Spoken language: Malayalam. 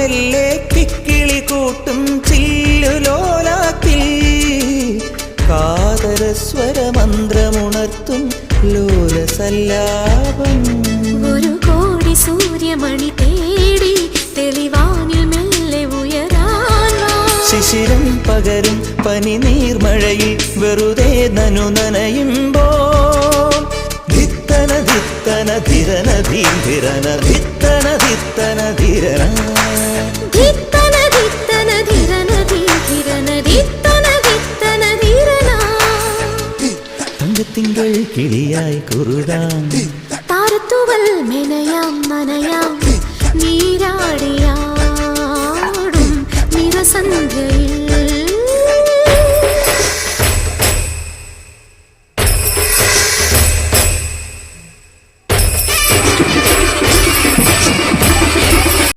മെല്ലെ കിക്കിളി കൂട്ടും ചില്ലുലോലാക്കിൽ കാതരസ്വരമന്ത്രമുണർത്തും ലോലസല്ലാപം. ഒരു കോടി സൂര്യമണി തേടി തെളിവാനിൽ മെല്ലെ ഉയരാൻ ശിശിരം പകരും പനി നീർമഴയിൽ വെറുതെ നനു നനയുമ്പോൾ ധിത്തന ധിത്തന ധിരന ധീരന ധിത്തന ധിത്തന ധിരന ധിത്തന ധിത്തന ധിരന ധീരന ധിത്തന ധിത്തന ധിരന. തങ്കത്തിങ്കൾ കിളിയായി കുറുകാം താരത്തുവൽ മെനയാം നനയാം നീരാടിയാടും നിറസന്ധ്യയിൽ